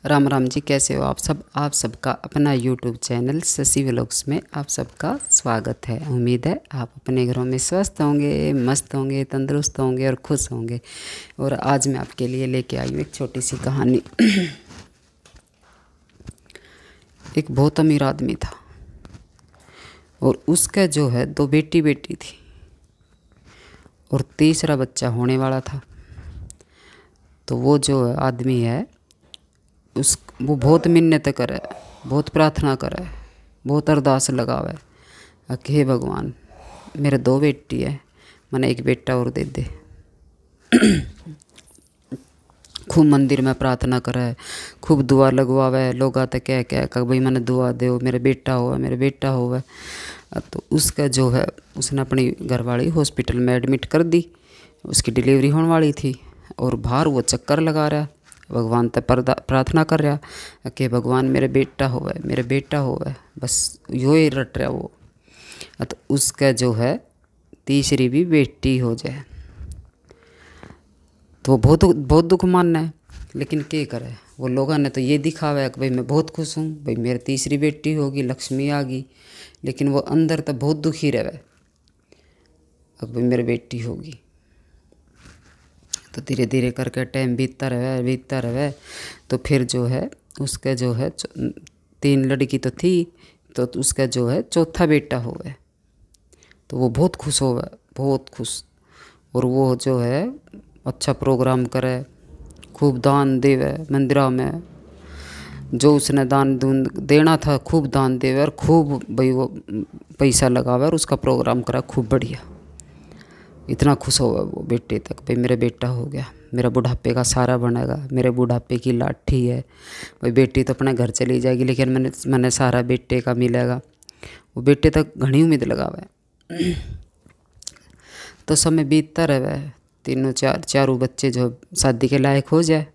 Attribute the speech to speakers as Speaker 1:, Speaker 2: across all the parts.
Speaker 1: राम राम जी, कैसे हो आप सब। आप सबका अपना यूट्यूब चैनल शशि व्लॉग्स में आप सबका स्वागत है। उम्मीद है आप अपने घरों में स्वस्थ होंगे, मस्त होंगे, तंदुरुस्त होंगे और खुश होंगे। और आज मैं आपके लिए लेके आई हूँ एक छोटी सी कहानी। एक बहुत अमीर आदमी था और उसका जो है 2 बेटी थी और तीसरा बच्चा होने वाला था। तो वो जो आदमी है वो बहुत मिन्नत करे, बहुत प्रार्थना करे, बहुत अरदास लगावे कि हे भगवान, मेरे 2 बेटी है, मैंने एक बेटा और दे दे। खूब मंदिर में प्रार्थना करे, खूब दुआ लगवावे। लोग आते कह भाई मैंने दुआ दो, मेरे बेटा होवे, मेरे बेटा होवे। तो उसका जो है उसने अपनी घरवाली हॉस्पिटल में एडमिट कर दी। उसकी डिलीवरी होने वाली थी और बाहर वो चक्कर लगा रहा, भगवान तक प्रार्थना कर रहा कि भगवान मेरे बेटा होवे, मेरे बेटा होवे। बस यो ही रट रहा वो। तो उसका जो है तीसरी भी बेटी हो जाए तो वो बहुत दुख मानना है। लेकिन क्या करे, वो लोगों ने तो ये दिखावा है कि भाई मैं बहुत खुश हूँ, भाई मेरी तीसरी बेटी होगी, लक्ष्मी आ गई। लेकिन वो अंदर तो बहुत दुखी रहे अब भाई मेरी बेटी होगी। तो धीरे धीरे करके टाइम बीतता रहे। तो फिर जो है उसका जो है 3 लड़की तो थी, तो उसका जो है चौथा बेटा हो गया। तो वो बहुत खुश हो गया, बहुत खुश। और वो जो है अच्छा प्रोग्राम करे, खूब दान देवे मंदिरों में, जो उसने दान देना था खूब दान देवे और खूब भाई वो पैसा लगावे और उसका प्रोग्राम करा खूब बढ़िया। इतना खुश होगा वो बेटे तक, भाई मेरा बेटा हो गया, मेरा बुढ़ापे का सहारा बनेगा, मेरे बुढ़ापे की लाठी है। भाई बेटी तो अपने घर चली जाएगी लेकिन मैंने सहारा बेटे का मिलेगा। वो बेटे तक घनी उम्मीद लगावे। तो समय बीतता रहे, चारों बच्चे जो शादी के लायक हो जाए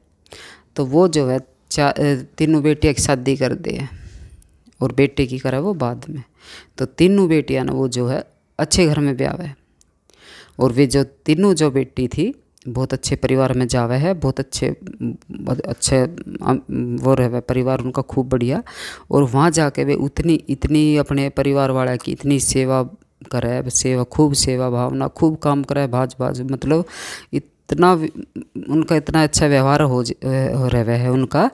Speaker 1: तो वो जो है तीनों बेटियाँ की शादी कर दे और बेटे की करे वो बाद में। तो तीनों बेटियाँ ना वो जो है अच्छे घर में ब्याह है। और वे जो तीनों जो बेटी थी बहुत अच्छे परिवार में जावे है, बहुत अच्छे वो रहे परिवार उनका खूब बढ़िया। और वहाँ जाके वे इतनी अपने परिवार वाले की इतनी सेवा करे, खूब सेवा भावना, खूब काम करे, भाज मतलब इतना उनका इतना अच्छा व्यवहार हो रहे है उनका।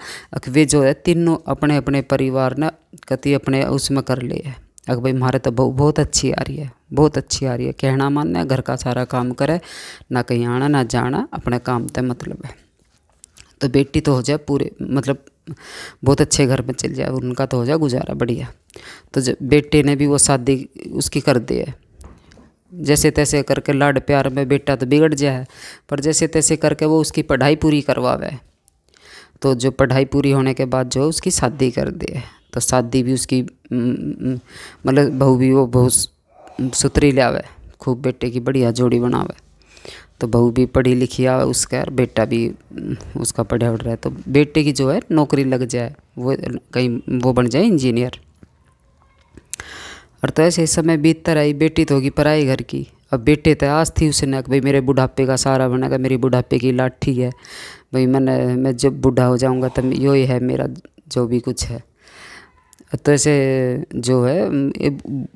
Speaker 1: वे जो है तीनों अपने अपने परिवार ने कति अपने उसमें कर लिए अगर भाई हमारे तो बहुत अच्छी आ रही है, बहुत अच्छी आ रही है। कहना मानना, घर का सारा काम करे, ना कहीं आना ना जाना, अपने काम तय मतलब है। तो बेटी तो हो जाए पूरे मतलब बहुत अच्छे घर में चल जाए, उनका तो हो जाए गुजारा बढ़िया। तो जब बेटे ने भी वो शादी उसकी कर दी है, जैसे तैसे करके लाड प्यार में बेटा तो बिगड़ जाए, पर जैसे तैसे करके वो उसकी पढ़ाई पूरी करवावे। तो जो पढ़ाई पूरी होने के बाद जो उसकी शादी कर दे, तो शादी भी उसकी मतलब बहू भी वो बहुत सुथरी लावे, खूब बेटे की बढ़िया जोड़ी बनावे। तो बहू भी पढ़ी लिखी आवे उसका, बेटा भी उसका पढ़ा उड़ रहा है। तो बेटे की जो है नौकरी लग जाए, वो कहीं वो बन जाए इंजीनियर। और तो ऐसे समय बीतता रही, बेटी तो होगी पराई घर की। अब बेटे तो आस थी उसने कि भाई मेरे बुढ़ापे का सहारा बनेगा, मेरी बुढ़ापे की लाठी है भाई, मैं जब बूढ़ा हो जाऊंगा तब यो ही है मेरा जो भी कुछ है। तो ऐसे जो है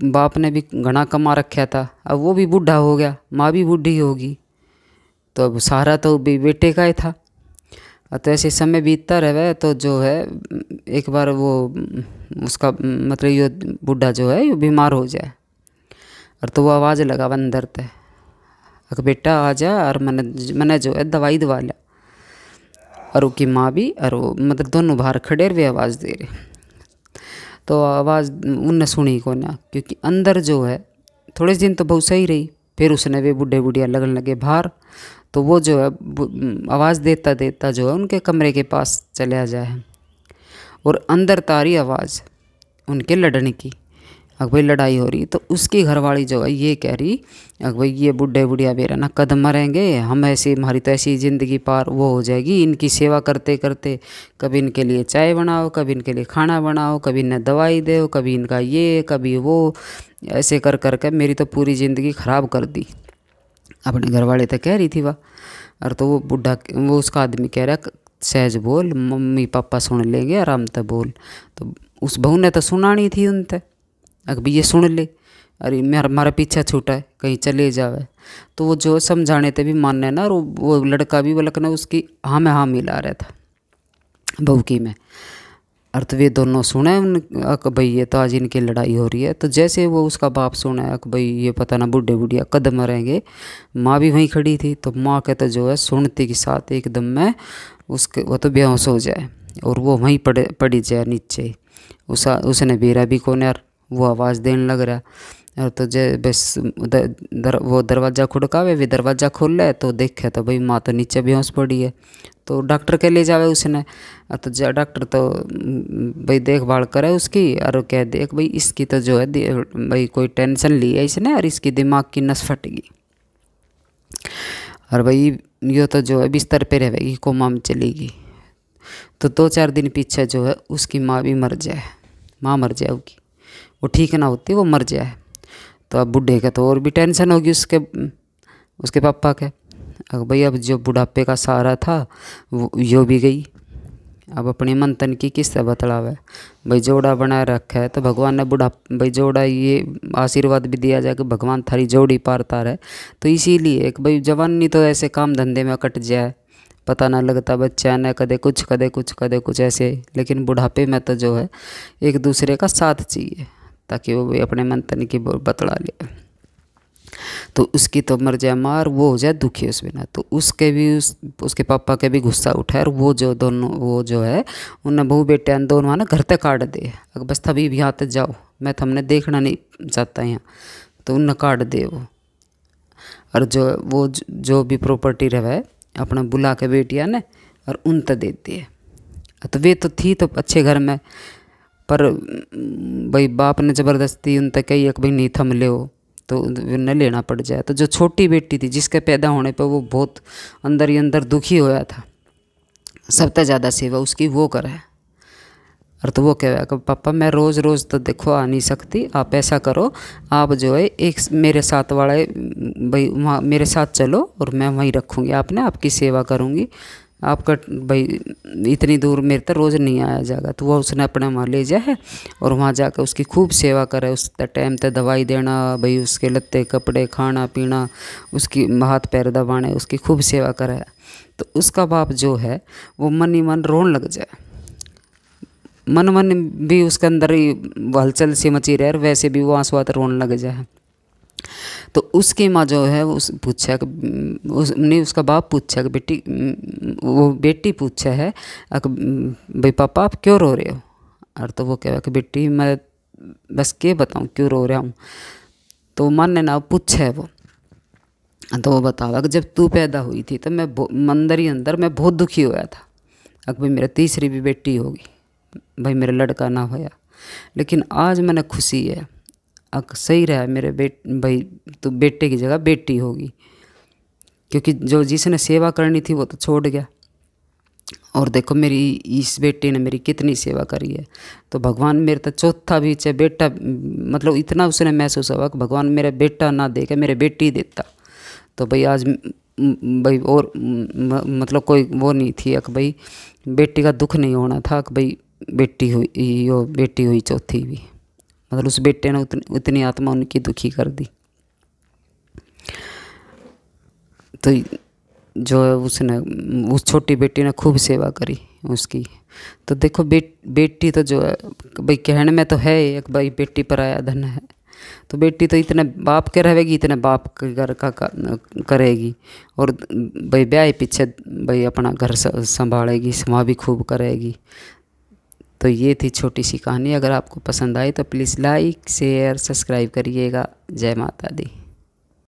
Speaker 1: बाप ने भी घना कमा रखा था, अब वो भी बूढ़ा हो गया, माँ भी बूढ़ी होगी, तो अब सहारा तो बेटे का ही था। तो ऐसे समय बीतता रहे तो जो है एक बार वो उसका मतलब ये बूढ़ा जो है ये बीमार हो जाए। और तो वो आवाज़ लगा अंदर ते अगर बेटा आ जा और मैंने जो है दवाई दवा लिया। और उसकी माँ भी और वो मतलब दोनों बाहर खड़े हुए आवाज़ दे रहे। तो आवाज़ उनने सुनी को ना, क्योंकि अंदर जो है थोड़े दिन तो बहुत सही रही, फिर उसने वे बूढ़े बुढ़िया लगने लगे बाहर। तो वो जो है आवाज़ देता देता जो है उनके कमरे के पास चला जाए और अंदर तारी आवाज़ उनके लड़ने की। अगर भाई लड़ाई हो रही, तो उसकी घरवाली जो है ये कह रही अगर भाई ये बूढ़े बुढ़िया बेरा ना कदम मरेंगे हम, ऐसी हमारी तो ऐसी ज़िंदगी पार वो हो जाएगी इनकी सेवा करते करते। कभी इनके लिए चाय बनाओ, कभी इनके लिए खाना बनाओ, कभी इन्हें दवाई दो, कभी इनका ये कभी वो, ऐसे कर करके मेरी तो पूरी ज़िंदगी ख़राब कर दी। अपने घर वाले तो कह रही थी वह। और तो वो बूढ़ा वो उसका आदमी कह रहा सहज बोल, मम्मी पापा सुन लेंगे, आराम से बोल। तो उस बहू ने तो सुनानी थी उनसे, अगर भी ये सुन ले, अरे हमारा पीछा छूटा है, कहीं चले जावे। तो वो जो समझाने थे भी मानने ना, और वो लड़का भी बल्कि ना उसकी हाँ में हाँ मिला रहा था बहू की में। और तो वे दोनों सुने अक भाई ये तो आज इनकी लड़ाई हो रही है। तो जैसे वो उसका बाप सुना अक भाई ये पता ना बुढ़े बुढ़िया कद मरेंगे, माँ भी वहीं खड़ी थी। तो माँ के तो जो है सुनते के साथ एकदम में उसके वो तो बेहोश हो जाए और वो वहीं पड़ी जाए नीचे। उसने बेरा भी कौन यार, वो आवाज़ देने लग रहा। और तो जय बस वो दरवाज़ा खुड़कावे, वे दरवाज़ा खोल ले तो देखे तो भाई माँ तो नीचे बेहोश पड़ी है। तो डॉक्टर के ले जावे उसने। तो डॉक्टर तो भाई देखभाल करे उसकी, और कह देख भाई इसकी तो जो है भाई कोई टेंशन ली है इसने, और इसकी दिमाग की नस फट गई, और भाई यो तो जो है बिस्तर पे रहेगी, कोमा में चलेगी। तो 2-4 दिन पीछे जो है उसकी माँ भी मर जाए, माँ मर जाए उसकी, वो ठीक ना होती, वो मर जाए। तो अब बूढ़े का तो और भी टेंशन होगी उसके पापा के। अब भाई अब जो बुढ़ापे का सहारा था वो यो भी गई। अब अपने मन तन की किससे बतलावे, भाई जोड़ा बनाए रखा है तो भगवान ने भाई जोड़ा ये आशीर्वाद भी दिया जाए कि भगवान थारी जोड़ी पारता रहे। तो इसीलिए एक भाई जवानी तो ऐसे काम धंधे में कट जाए, पता ना लगता बच्चा ने कदे कुछ कदे कुछ कदे कुछ ऐसे। लेकिन बुढ़ापे में तो जो है एक दूसरे का साथ चाहिए, ताकि वो भी अपने मन तन की बतला ले। तो उसकी तो मर जाए मार, वो हो जाए दुखी उस बिना। तो उसके भी उसके पापा के भी गुस्सा उठा, और वो जो दोनों वो जो है उन बहू बेटे दोनों ना घर तक काट दे, अगर बस तभी भी यहाँ तक जाओ, मैं तो हमने देखना नहीं चाहता यहाँ। तो उन काट दे वो, और वो जो भी प्रॉपर्टी रहे अपना बुला के बेटिया ने और उन तक देती है। तो वे तो थी तो अच्छे घर में, पर भाई बाप ने ज़बरदस्ती उन तक कही कि भाई नहीं थम ले हो, तो न लेना पड़ जाए। तो जो छोटी बेटी थी जिसके पैदा होने पर वो बहुत अंदर ही अंदर दुखी होया था, सबसे ज़्यादा सेवा उसकी वो करे। और तो वो कह रहा कि पापा मैं रोज़ रोज़ तो देखो आ नहीं सकती, आप ऐसा करो, आप जो है एक मेरे साथ वाले भाई वहाँ मेरे साथ चलो और मैं वहीं रखूँगी, आपने आपकी सेवा करूँगी, आपका भाई इतनी दूर मेरे तक रोज़ नहीं आया जाएगा। तो वो उसने अपने वहाँ ले जाए और वहाँ जाकर उसकी खूब सेवा करे, उस टाइम पे दवाई देना, भाई उसके लत्ते कपड़े खाना पीना, उसकी हाथ पैर दबाने, उसकी खूब सेवा करे। तो उसका बाप जो है वो मन ही मन रोने लग जाए, मन भी उसके अंदर ही हलचल सी मची रहे, वैसे भी वो आंसू आते रोने लग जाए। तो उसकी माँ जो है उस पूछा नहीं, उसका बाप पूछा कि बेटी, वो बेटी पूछा है भाई पापा आप क्यों रो रहे हो। और तो वो कह कि बेटी मैं बस क्या बताऊँ क्यों रो रहा हूँ। तो मन ने ना पूछा है वो, तो वो बतावा कि जब तू पैदा हुई थी तो मैं अंदर ही अंदर मैं बहुत दुखी होया था, अब भाई मेरा तीसरी भी बेटी होगी, भाई मेरा लड़का ना होया। लेकिन आज मैंने खुशी है, अब सही रहा मेरे भाई तो बेटे की जगह बेटी होगी, क्योंकि जो जिसने सेवा करनी थी वो तो छोड़ गया। और देखो मेरी इस बेटे ने मेरी कितनी सेवा करी है। तो भगवान मेरे तो चौथा भी चाहे बेटा, मतलब इतना उसने महसूस हुआ कि भगवान मेरा बेटा ना दे के मेरे बेटी देता। तो भाई आज भाई और मतलब कोई वो नहीं थी कि भाई बेटी का दुख नहीं होना था कि भाई बेटी हुई चौथी भी, मतलब उस बेटे ने उतनी आत्मा उनकी दुखी कर दी। तो जो है उसने उस छोटी बेटी ने खूब सेवा करी उसकी। तो देखो बेटी तो जो है भाई कहने में तो है एक भाई बेटी पराया धन है। तो बेटी तो इतने बाप के रहेगी, इतने बाप के घर का करेगी, और भाई ब्याह पीछे भाई अपना घर संभालेगी, सेवा भी खूब करेगी। तो ये थी छोटी सी कहानी। अगर आपको पसंद आई तो प्लीज़ लाइक शेयर सब्सक्राइब करिएगा। जय माता दी।